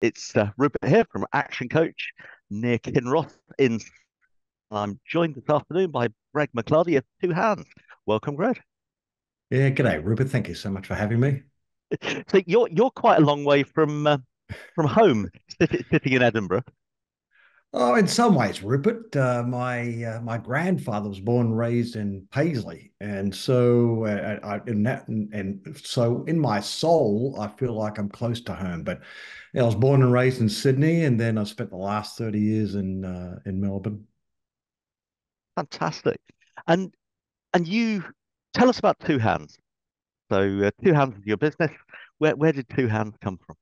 It's Rupert here from Action Coach near Kinross in. I'm joined this afternoon by Greg McLardie of Two Hands. Welcome, Greg. Yeah, g'day, Rupert. Thank you so much for having me. So you're quite a long way from home, sitting in Edinburgh. Oh, in some ways, Rupert, my grandfather was born and raised in Paisley, and so in that and so in my soul, I feel like I'm close to home. But I was born and raised in Sydney, and then I spent the last 30 years in Melbourne. Fantastic. And you tell us about Two Hands. So Two Hands is your business. Where did Two Hands come from?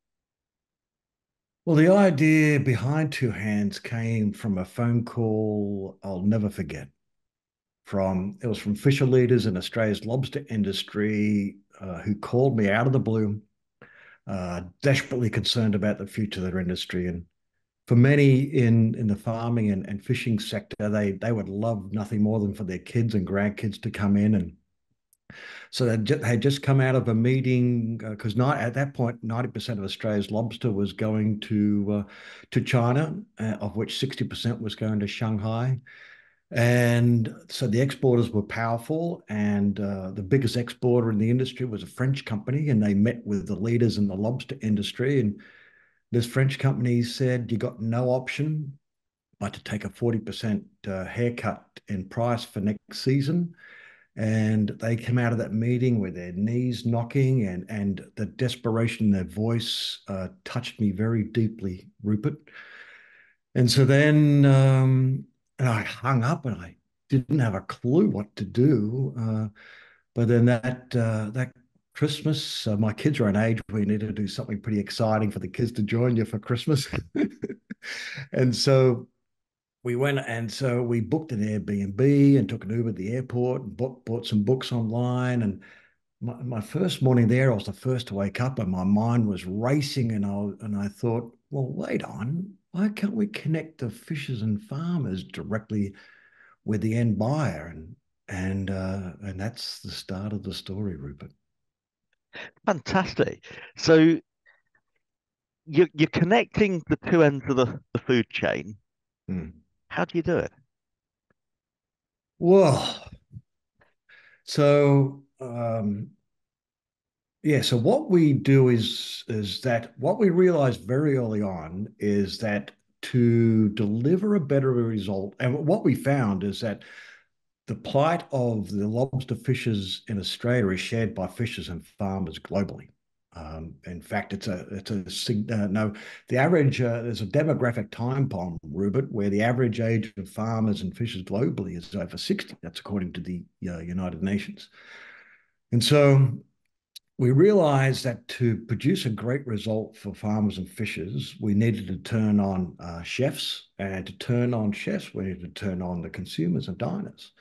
Well, the idea behind Two Hands came from a phone call I'll never forget. It was from fisher leaders in Australia's lobster industry who called me out of the blue, desperately concerned about the future of their industry. And for many in the farming and fishing sector, they would love nothing more than for their kids and grandkids to come in. And so they had just come out of a meeting because not at that point, 90% of Australia's lobster was going to China, of which 60% was going to Shanghai. And so the exporters were powerful, and the biggest exporter in the industry was a French company, and they met with the leaders in the lobster industry. And this French company said, "You got no option but to take a 40% haircut in price for next season." And they came out of that meeting with their knees knocking, and the desperation in their voice touched me very deeply, Rupert. And so then and I hung up and I didn't have a clue what to do. But then that Christmas, my kids are an age where you need to do something pretty exciting for the kids to join you for Christmas. And so we booked an Airbnb and took an Uber to the airport and bought some books online. And my first morning there, I was the first to wake up and my mind was racing. And I thought, well, wait on. Why can't we connect the fishers and farmers directly with the end buyer? And that's the start of the story, Rupert. Fantastic. So you're connecting the two ends of the food chain. Hmm. How do you do it? Well, so yeah, so what we do is that what we realized very early on is that to deliver a better result, and what we found is that the plight of the lobster fishers in Australia is shared by fishers and farmers globally. In fact, no, the average there's a demographic time bomb, Rupert, where the average age of farmers and fishers globally is over 60. That's according to the United Nations. And so we realized that to produce a great result for farmers and fishers, we needed to turn on chefs, and to turn on chefs, we needed to turn on the consumers and diners.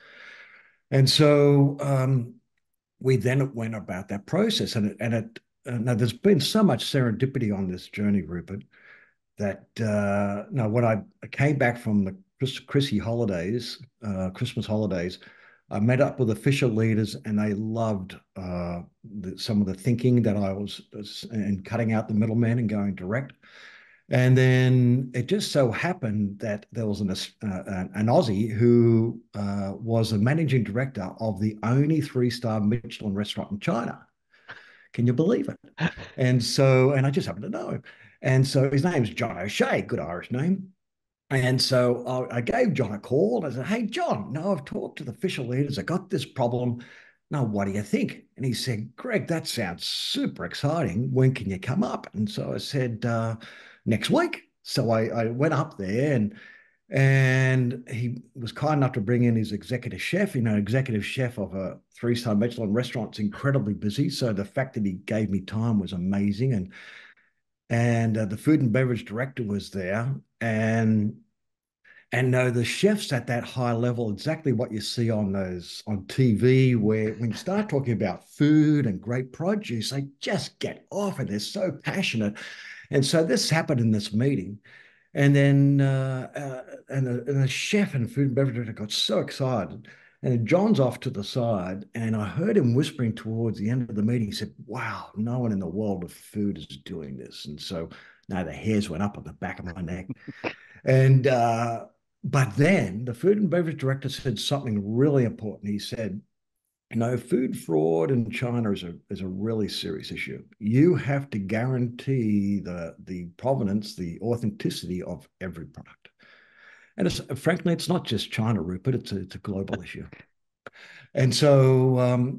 And so we then went about that process, now there's been so much serendipity on this journey, Rupert, that now when I came back from the Christmas holidays, I met up with official leaders, and they loved some of the thinking that I was and cutting out the middleman and going direct. And then it just so happened that there was an Aussie who was a managing director of the only three-star Michelin restaurant in China. Can you believe it? And I just happened to know him. And so his name's John O'Shea, good Irish name. And so I gave John a call. I said, "Hey, John, no, I've talked to the official leaders. I got this problem. Now, what do you think?" And he said, "Greg, that sounds super exciting. When can you come up?" And so I said, "Next week." So I went up there, and he was kind enough to bring in his executive chef. Executive chef of a three-star Michelin restaurant is incredibly busy. So the fact that he gave me time was amazing. And the food and beverage director was there. And no, the chefs at that high level, exactly what you see on those on TV, where when you start talking about food and great produce, they just get off and they're so passionate. And so this happened in this meeting. And then and the chef and food and beverage director got so excited. And John's off to the side, and I heard him whispering towards the end of the meeting. He said, "Wow, no one in the world of food is doing this." And so No, the hairs went up on the back of my neck. And but then the food and beverage director said something really important. He said, no, food fraud in China is a really serious issue. You have to guarantee the provenance, the authenticity of every product. And frankly, it's not just China, Rupert. It's a global issue. And so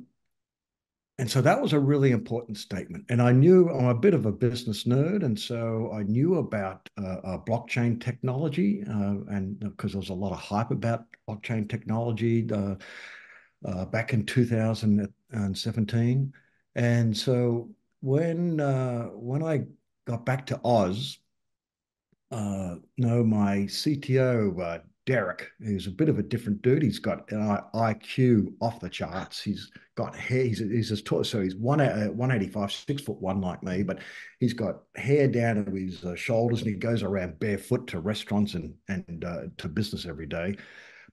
that was a really important statement. And I knew I'm a bit of a business nerd, and so I knew about blockchain technology, and because there was a lot of hype about blockchain technology back in 2017. And so when I got back to Oz, no, my CTO, Derek, who's a bit of a different dude. He's got an IQ off the charts. He's got hair. He's as tall, so he's 185, 6'1" like me, but he's got hair down to his shoulders, and he goes around barefoot to restaurants and to business every day.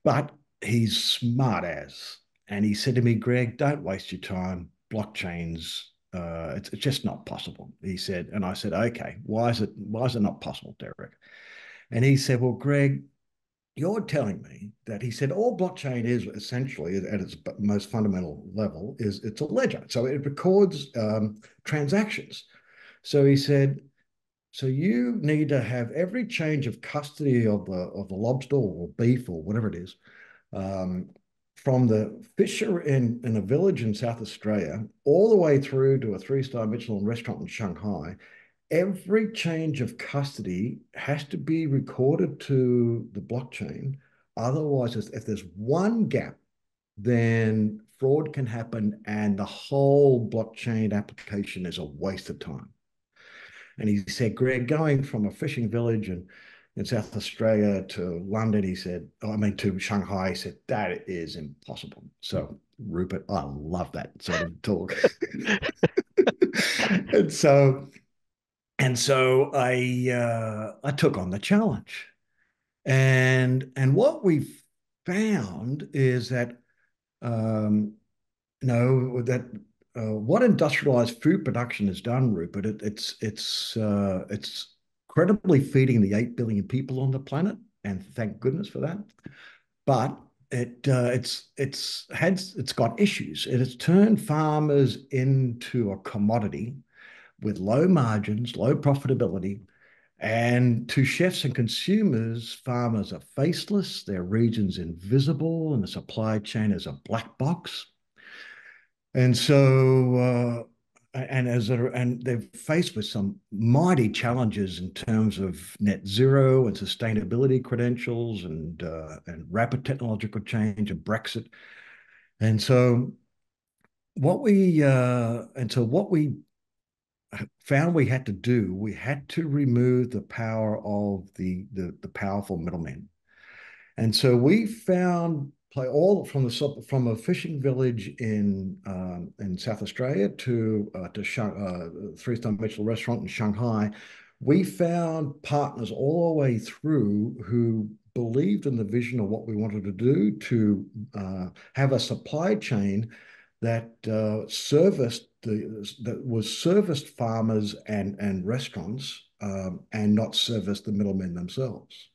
But he's smart as. And he said to me, Greg, don't waste your time. Blockchains, it's just not possible. He said, and I said, okay, why is it not possible, Derek? And he said, well, Greg, you're telling me that he said all blockchain is essentially at its most fundamental level is it's a ledger. So it records transactions. So he said, so you need to have every change of custody of the lobster or beef or whatever it is, um, from the fisher in a village in South Australia all the way through to a three-star Michelin restaurant in Shanghai. Every change of custody has to be recorded to the blockchain. Otherwise, if there's one gap, then fraud can happen and the whole blockchain application is a waste of time. And he said, Greg, going from a fishing village in South Australia to London, he said, I mean, to Shanghai, he said, that is impossible. So, Rupert, I love that sort of talk. and so, I took on the challenge. And what we found is that that what industrialized food production has done, Rupert, it's credibly feeding the 8 billion people on the planet, and thank goodness for that. But it's got issues. It has turned farmers into a commodity with low margins, low profitability, and to chefs and consumers, farmers are faceless, their region's invisible, and the supply chain is a black box. And so, and they're faced with some mighty challenges in terms of net zero and sustainability credentials and rapid technological change and Brexit. And so, what we found we had to do, we had to remove the power of the powerful middlemen. And so we found play all from a fishing village in South Australia to three-star Michelin restaurant in Shanghai. We found partners all the way through who believed in the vision of what we wanted to do to have a supply chain that serviced farmers and restaurants, and not serviced the middlemen themselves.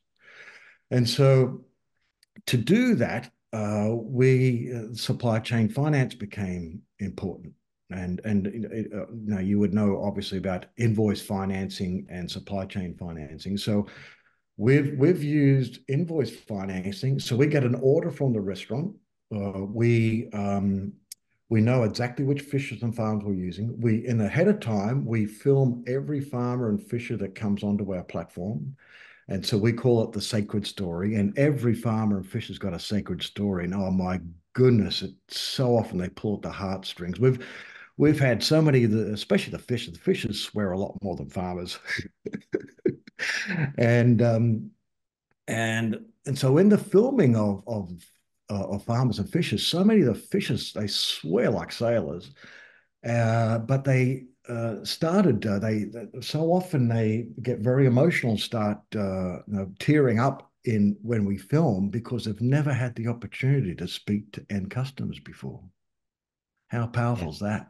And so to do that, we supply chain finance became important. And you would know obviously about invoice financing and supply chain financing. So we've used invoice financing. So we get an order from the restaurant. We know exactly which fishers and farms we're using. In ahead of time, we film every farmer and fisher that comes onto our platform. And so we call it the sacred story. And every farmer and fisher's got a sacred story. And oh my goodness, it's so often they pull at the heartstrings. We've had so many, especially the fishers. The fishers swear a lot more than farmers. and and so in the filming of farmers and fishers, so many of the fishers they swear like sailors, but they they so often they get very emotional and start tearing up in when we film because they've never had the opportunity to speak to end customers before. How powerful Yeah, is that?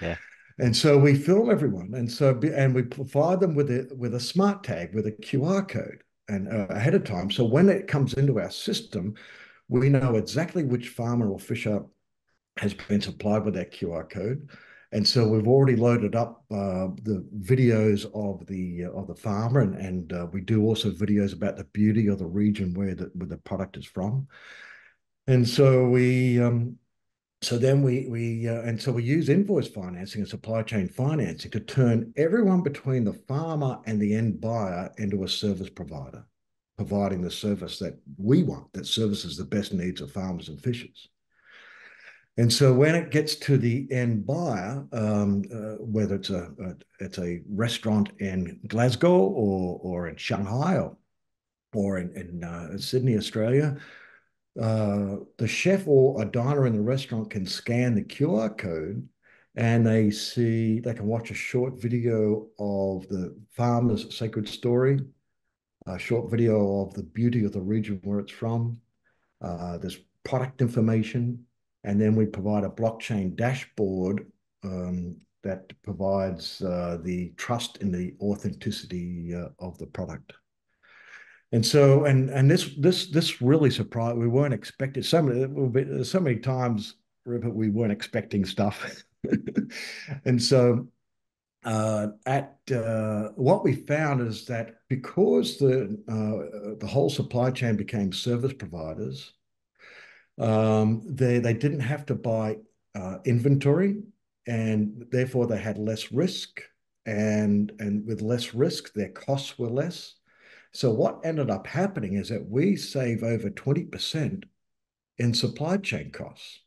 yeah. And so we film everyone, and we provide them with a smart tag with a QR code and ahead of time. So when it comes into our system, we know exactly which farmer or fisher has been supplied with that QR code. And so we've already loaded up the videos of the farmer, and we do also videos about the beauty of the region where the product is from. And so we use invoice financing and supply chain financing to turn everyone between the farmer and the end buyer into a service provider, providing the service that we want, that services the best needs of farmers and fishers. And so when it gets to the end buyer, whether it's a restaurant in Glasgow or in Shanghai or in Sydney, Australia, the chef or a diner in the restaurant can scan the QR code and they can watch a short video of the farmer's sacred story, a short video of the beauty of the region where it's from. There's product information, and then we provide a blockchain dashboard that provides the trust in the authenticity of the product. And so, and this really surprised. We weren't expecting so many times, Rupert, we weren't expecting stuff, and so at what we found is that because the whole supply chain became service providers, they didn't have to buy inventory, and therefore they had less risk, and with less risk, their costs were less. So what ended up happening is that we save over 20% in supply chain costs.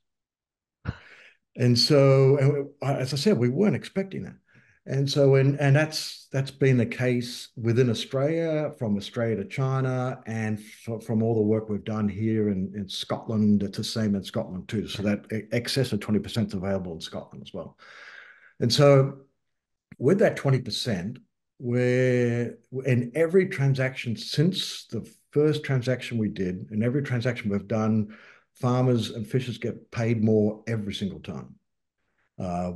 And so, as I said, we weren't expecting that. And so, and that's been the case within Australia, from Australia to China, and from all the work we've done here in Scotland. It's the same in Scotland too. So that excess of 20% is available in Scotland as well. And so, with that 20%, we're in every transaction since the first transaction we did, in every transaction we've done, farmers and fishers get paid more every single time.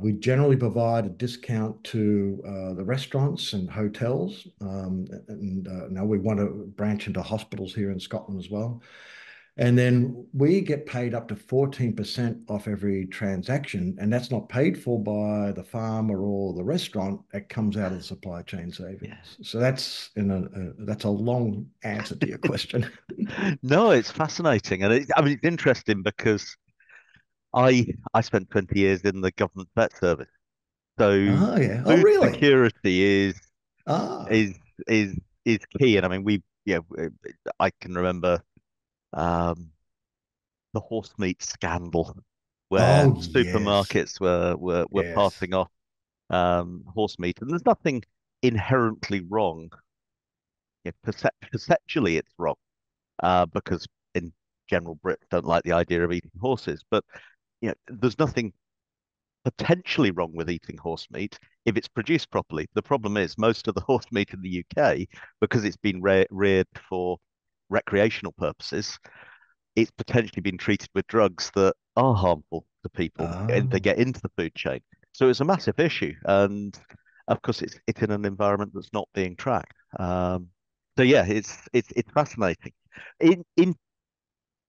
We generally provide a discount to the restaurants and hotels. And now we want to branch into hospitals here in Scotland as well. And then we get paid up to 14% off every transaction. And that's not paid for by the farmer or the restaurant. It comes out of the supply chain Yeah. savings. So that's a long answer to your question. No, it's fascinating, and I mean it's interesting because I spent 20 years in the government vet service, so Oh, yeah. Oh, food really? security Ah. is is key, and I mean we yeah I can remember um, the horse meat scandal where Oh, yes. supermarkets were Yes. passing off horse meat, and there's nothing inherently wrong. Perceptually, it's wrong because in general Brits don't like the idea of eating horses, but there's nothing potentially wrong with eating horse meat if it's produced properly. The problem is most of the horse meat in the UK, because it's been reared for recreational purposes, it's potentially been treated with drugs that are harmful to people and they Oh. get into the food chain. So it's a massive issue, and of course it's in an environment that's not being tracked. So yeah, it's fascinating. In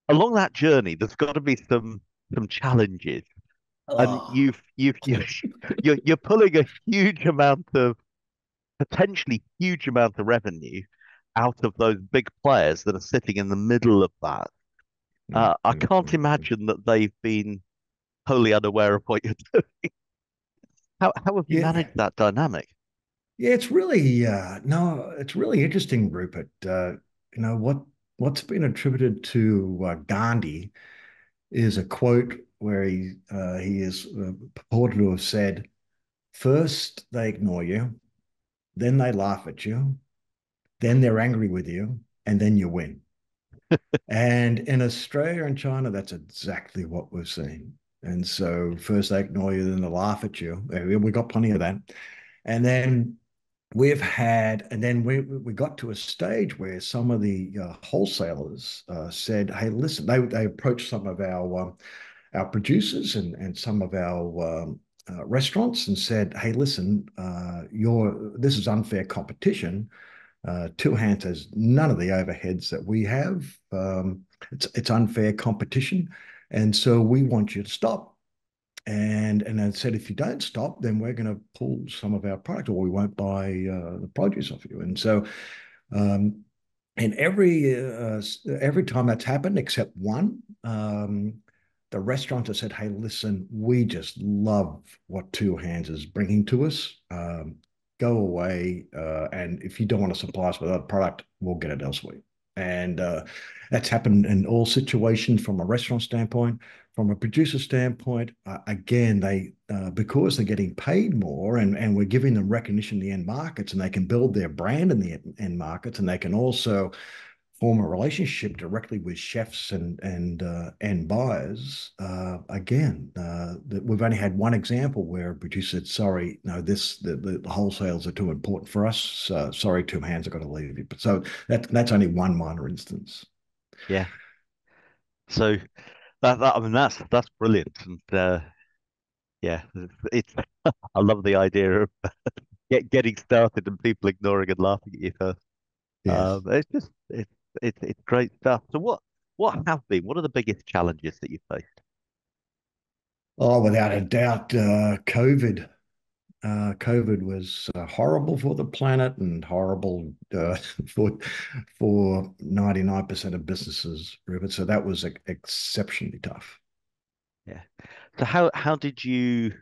along that journey, there's got to be some challenges, and Oh. you're pulling a huge amount of potentially huge amount of revenue out of those big players that are sitting in the middle of that. I can't imagine that they've been wholly unaware of what you're doing. How have you Yeah. managed that dynamic? Yeah, it's really no, it's really interesting, Rupert. What's been attributed to Gandhi is a quote where he is purported to have said, "First they ignore you, then they laugh at you, then they're angry with you, and then you win." And in Australia and China, that's exactly what we're seeing. And so first they ignore you, then they laugh at you. We got plenty of that. And then and then we got to a stage where some of the wholesalers said, "Hey, listen," they approached some of our producers and some of our restaurants and said, "Hey, listen, this is unfair competition. Two Hands has none of the overheads that we have. It's unfair competition, and so we want you to stop." And I said, if you don't stop, then we're going to pull some of our product, or we won't buy the produce off you. And so, um, and every time that's happened, except one, the restaurant has said, "Hey, listen, we just love what Two Hands is bringing to us. Go away, and if you don't want to supply us with other product, we'll get it elsewhere." And that's happened in all situations from a restaurant standpoint. From a producer standpoint, again, they because they're getting paid more, and we're giving them recognition in the end markets, and they can build their brand in the end markets, and they can also form a relationship directly with chefs and buyers. Again, we've only had one example where a producer said, "Sorry, no, the wholesales are too important for us. Sorry, Two Hands are going to leave you." But so that's only one minor instance. Yeah. So I mean that's brilliant, and yeah, it's I love the idea of getting started and people ignoring and laughing at you first. Yes. It's just it's great stuff. So what are the biggest challenges that you faced? Oh, without a doubt, COVID. COVID was horrible for the planet and horrible for 99% of businesses, Rupert. So that was exceptionally tough. Yeah. So how did you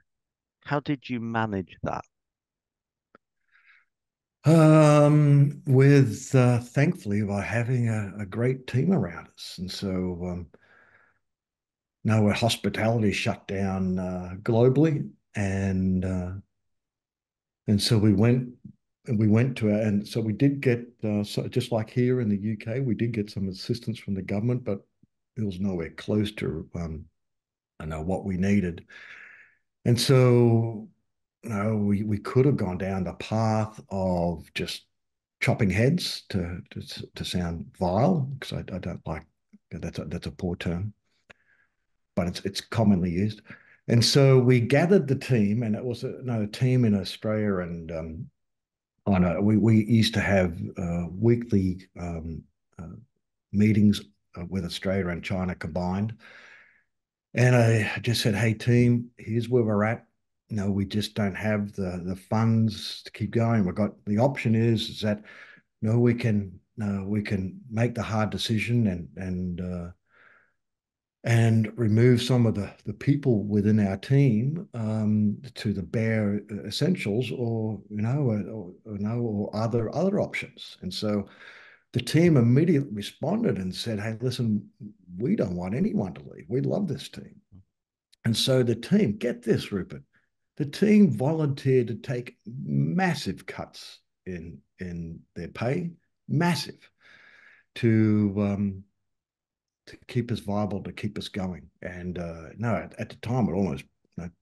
manage that? With thankfully by having a great team around us, and so now where hospitality shut down globally, and so we went to it, and so we did get so just like here in the UK, we did get some assistance from the government, but it was nowhere close to I know what we needed. And so, we could have gone down the path of just chopping heads to sound vile, because I don't like that's a poor term, but it's commonly used. And so we gathered the team, and it was a team in Australia, and I know we used to have weekly uh, meetings with Australia and China combined. And I just said, "Hey, team, here's where we're at. No, we just don't have the funds to keep going. We've got the option is that no, we can make the hard decision and remove some of the people within our team to the bare essentials, or or other options." And so the team immediately responded and said, "Hey, listen, we don't want anyone to leave. We love this team." And so the team, get this, Rupert, the team volunteered to take massive cuts in their pay, massive, to keep us viable, to keep us going. And no, at the time, it almost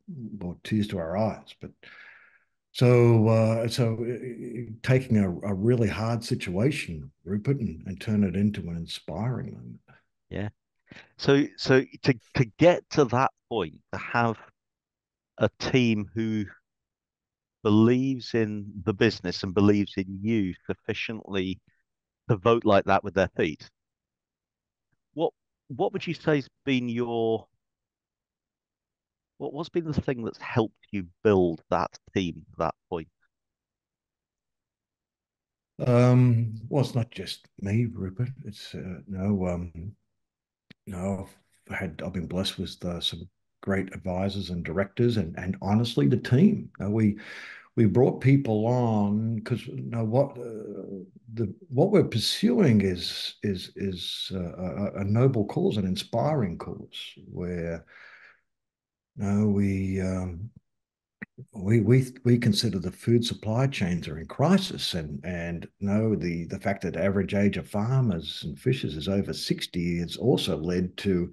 brought tears to our eyes. But taking a really hard situation, Rupert, and turn it into an inspiring moment. Yeah. So to get to that point, to have a team who believes in the business and believes in you sufficiently to vote like that with their feet, what what would you say has been what's been the thing that's helped you build that team to that point? Well, it's not just me, Rupert. It's no, no. I've been blessed with some great advisors and directors, and honestly, the team. We brought people on because what we're pursuing is a noble cause, an inspiring cause, where we consider the food supply chains are in crisis, and the fact that the average age of farmers and fishers is over 60 has also led to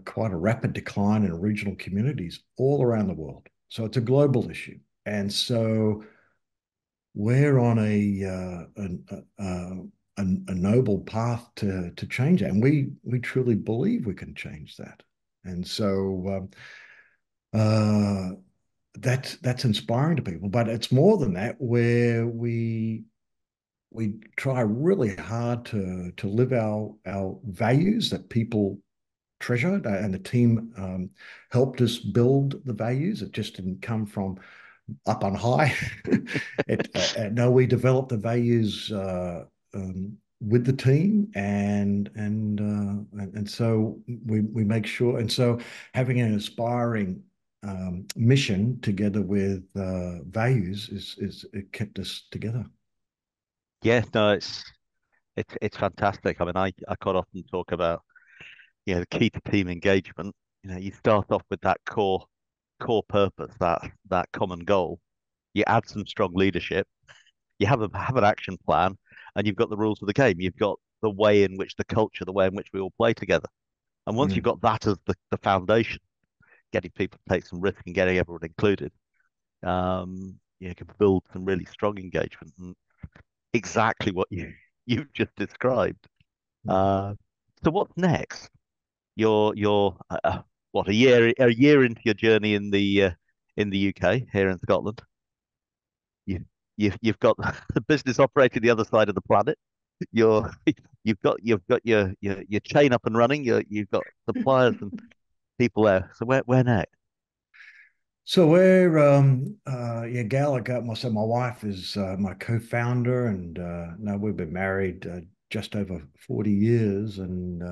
quite a rapid decline in regional communities all around the world. So it's a global issue, and so we're on a noble path to change that, and we truly believe we can change that. And so that's inspiring to people. But it's more than that, where we try really hard to live our values that people treasured, and the team helped us build the values. It just didn't come from up on high. No, we developed the values with the team, and so we make sure. And so having an inspiring mission together with values is it kept us together. Yeah, no, it's fantastic. I mean, I quite often talk about, the key to team engagement. You start off with that core purpose, that common goal. You add some strong leadership. You have an action plan, and you've got the rules of the game. You've got the way in which the culture, the way in which we all play together. And once you've Mm. got that as the foundation, getting people to take some risk and getting everyone included, you can build some really strong engagement. And exactly what you've just described. Mm. Uh, so what's next? You're what, a year into your journey in the UK here in Scotland. You you've got the business operating the other side of the planet. You're you've got your chain up and running. You've got suppliers and people there. So where next? So we're yeah, Gallagher. So my wife is my co-founder, and no, we've been married just over 40 years, and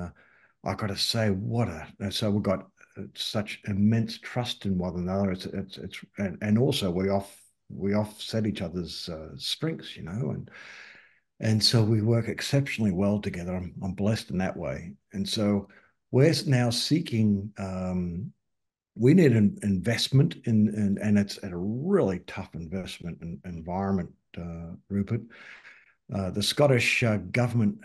I got to say, what a so we've got such immense trust in one another. It's and also we offset each other's strengths, and so we work exceptionally well together. I'm blessed in that way, and so we're now seeking. We need an investment and it's a really tough investment environment, Rupert. The Scottish government,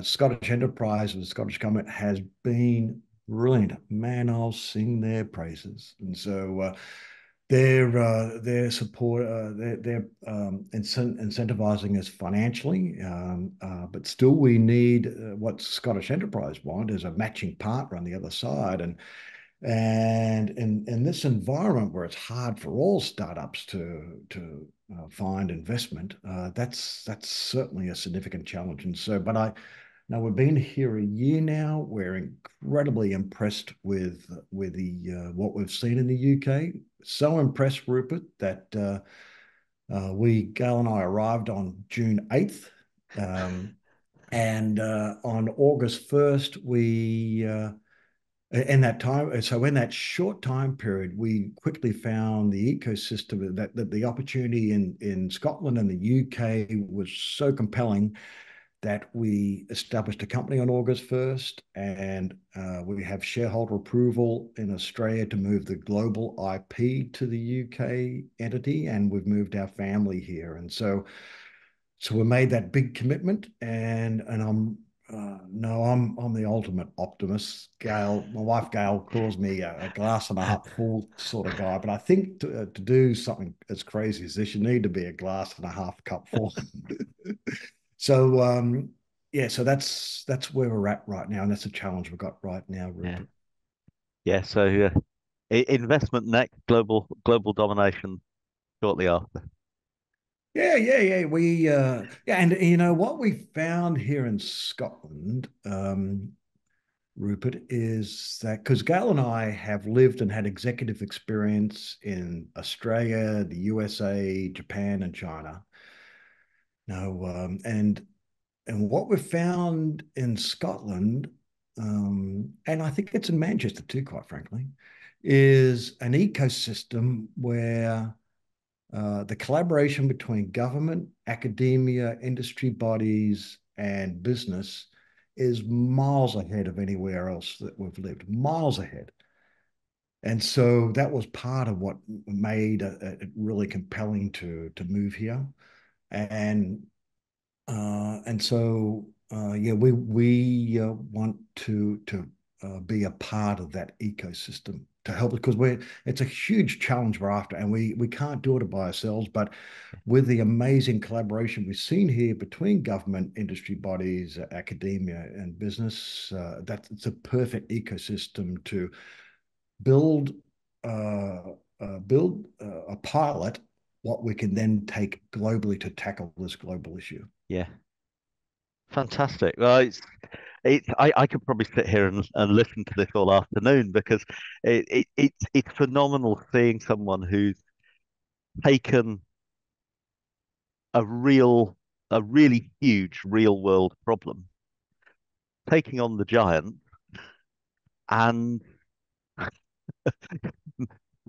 Scottish enterprise, and the Scottish government has been brilliant. Man, I'll sing their praises. And so their support, they're incentivizing us financially, but still we need what Scottish enterprise want is a matching partner on the other side. And in this environment where it's hard for all startups to find investment, that's certainly a significant challenge. And so, but I now we've been here a year now. We're incredibly impressed with the what we've seen in the UK. So impressed, Rupert, that Gail and I arrived on June 8th. And on August 1st, in that time, so in that short time period, we quickly found the ecosystem that the opportunity in Scotland and the UK was so compelling that we established a company on August 1st, and we have shareholder approval in Australia to move the global IP to the UK entity, and we've moved our family here. And so we made that big commitment, and no, I'm the ultimate optimist. Gail, my wife Gail, calls me a glass and a half full sort of guy, but I think to do something as crazy as this, you need to be a glass and a half cup full. So yeah, so that's where we're at right now, and that's a challenge we've got right now, Yeah, Rupert. yeah. So investment next, global domination shortly after. Yeah. Yeah, and you know what we found here in Scotland, Rupert, is that because Gail and I have lived and had executive experience in Australia, the USA, Japan, and China. No, and what we've found in Scotland, and I think it's in Manchester too, quite frankly, is an ecosystem where the collaboration between government, academia, industry bodies, and business is miles ahead of anywhere else that we've lived, miles ahead. And so that was part of what made it really compelling to move here. And yeah, we want to be a part of that ecosystem to help because we're it's a huge challenge we're after, and we can't do it by ourselves. But with the amazing collaboration we've seen here between government, industry bodies, academia, and business, that it's a perfect ecosystem to build. build a pilot, what we can then take globally to tackle this global issue. Yeah. Fantastic. Well, I could probably sit here and listen to this all afternoon because it's phenomenal seeing someone who's taken a a really huge real world problem, taking on the giant and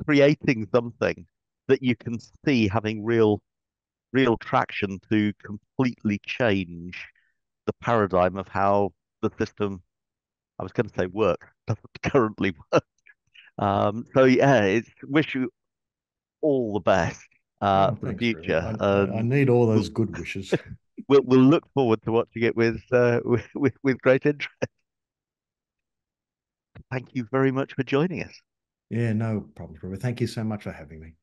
creating something that you can see having real traction to completely change the paradigm of how the system, I was going to say work, doesn't currently work. So yeah, it's wish you all the best Oh, for the thanks, really. future, I and need all we'll, those good wishes. we'll look forward to watching it with with great interest. Thank you very much for joining us. Yeah, no problems, Robert. Thank you so much for having me.